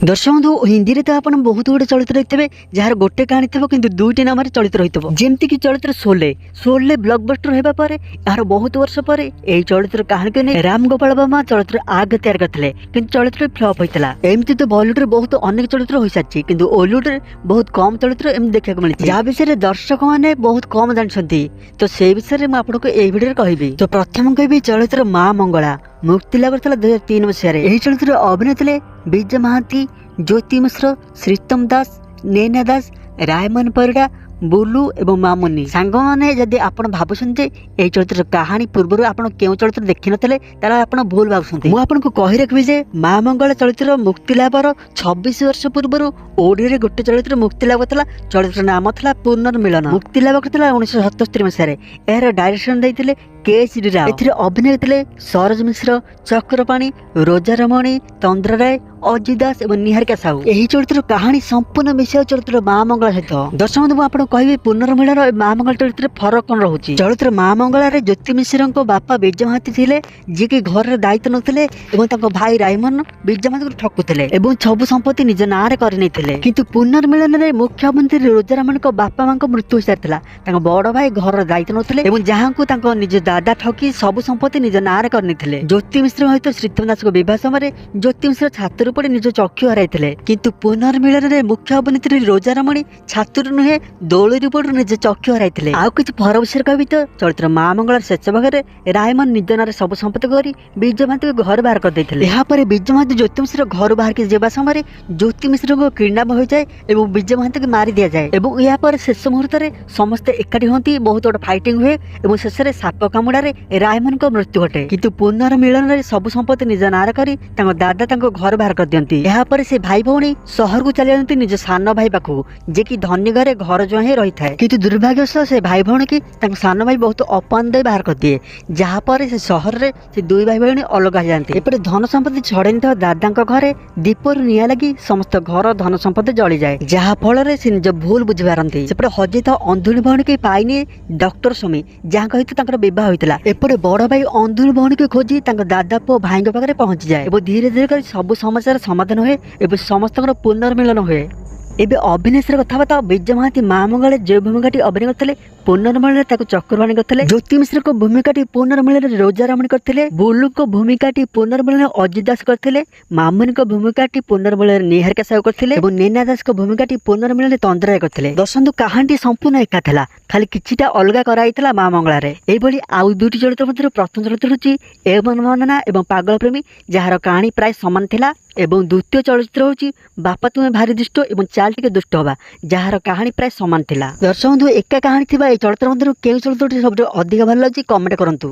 दर्शक बंधु हिंदी रे तो आप बहुत गुड़े चलित रही जार गोटे कहानी थी कि दुईटी नाम चलित रही जमती कि चलित शोले शोले ब्लॉकबस्टर होगा यार बहुत वर्ष पर यही चलित कहानी को नहीं राम गोपाल वर्मा चलित आग तैयार करते कि चलित फ्लॉप होता एमती तो बॉलीवुड रे बहुत अनेक चलित हो सारी कि ओलीवुड रे बहुत कम चलित एम देखा मिलती जहाँ विषय दर्शक मैंने बहुत कम जानते तो से विषय में आपको यही भिडियो कहबी। तो प्रथम कहबी चलित माँ मंगला मुक्ति लाभ कर 2003 मसीह यही चलित अभिनय थे विजय महांती, ज्योति मिश्र, श्रीतम दास, नैना दास, रायमन परिडा, बुलू एवं मामुनी सांग मैंने जदि आप भावुंट यही चरित्र कहानी पूर्व आप चरित्र देखी नथिले ताला आप भूल भावुंट मुझे कही रखी माँ मंगल चरित्र मुक्ति लाभर 26 वर्ष पूर्व ओडिया गोटे चरित्र मुक्ति लाभ था चरित्र नाम था पुनर्मिलन मुक्ति लाभ करता 1977 मसीह यार डायरेक्शन देते के राव एथिरे अभिनय थे सरोज मिश्र, चक्रपाणी, रोजा रमणी, तंद्रा राय, अजित दास और निहारिका साहू यही चरित्र कहानी संपूर्ण मिश्र चरित्र माँ मंगला सहित दर्शक बंधु आपको कहबी पुनर्मिलन और माँ मंगल चरित्र फरक कौन रोचे चरित्र माँ मंगल ज्योति मिश्र बापा विजय महांती थे जी कि घर दायित्व नथिले भाई रायमन विजय महांती ठकुले सबु संपत्ति निज ना करते किंतु पुनर्मिलन में मुख्यमंत्री रोजा रमण बापा माँ मृत्यु हो सारी बड़ भाई घर दायित्व नथिले जहाँ को निज दादा ठकी सबु संपत्ति निज ना करते ज्योति मिश्र सहित श्रीतम दास बह समय ज्योति मिश्र छात्र पड़े निज चक्षु हराइले किंतु पुनर्मिलन में मुख्य अभिनेत्री रोजा रमणी छात्र नुहे दौड़ी पड़ निज चक्षु हराइले आउ कि फरक विषय कहबी तो चरित्र माँ मंगल शेष भाग रायमन निज ना सब संपत्ति कर विजय महांती घर बाहर करते विजय महांती ज्योति मिश्र घर बाहर के जावा समय ज्योति मिश्र को किडनाप हो जाए और विजय महांती को मारी दि जाए और शेष मुहूर्त में समस्ते एकाठी होती बहुत बड़ फाइटिंग हुए और शेष में साप कामुड़े रायमन को मृत्यु घटे किंतु पुनर्मिलन में सब संपत्ति निज ना करी दादा घर बाहर कर दियंती यापर से भाई भौणी शहर को चली जाती निज सान भाई पाखु जे कि धनी घरे घर जो ही रही था किंतु दुर्भाग्यवश से भाई भौणी की सान भाई बहुत अपमान दे बाहर कर दिए जहाँपर से शहर में से दुई भाई भौणी अलग हो जाती एपटे धन संपत्ति छड़े दादा घरे दीपर निया लगी समस्त घर धन संपत्ति जली जाए जहाँ फल से निज भूल बुझिपारती सेपटे हजै अंधुणी भौणी की पाइनी डॉक्टर स्वामी जहाँ कही बह होता एपटे बड़ भाई अंधुणी भौणी को खोजी दादा पुओ भाई पाखे पहुंची जाए और धीरे धीरे कर सब समस्या समाधान हुए और समस्त पुनर्मिलन हुए एबे अभिनय कथबार्ता विजय महांती माँ मंगल जो भूमिका अभिनय करते पुनर्मिलन चक्रवाणी करते ज्योति मिश्र को भूमिका पुनर्मिलन रोजा रमणी करते बुलू को भूमिका पुनर्मिलन अजित दास करते मामुनी को भूमिका पुनर्मिलन निहारिका साहू करते नैना दास को भूमिका पुनर्मिलन तंद्रा राय करते दर्शक कहानी संपूर्ण एका था खाली किछिटा अलग कराइला माँ मंगलार यही आउ दुईटी चरित्र मध्य प्रथम चरित्र हूँ एवं मनना एवं पागल प्रेमी जार कहानी प्राय सामान थिला एवं द्वितीय चलचित्र हूँ बापा तुम्हें भारी दुष्ट एवं चाल टिके दुष्ट हवा जार कहानी प्राय सामान थिला दर्शक बंधु एका कहानी थिबा ए चरित्र मध्य केउ चरित्रटी सबसे अधिक भल लगी कमेंट करंतु।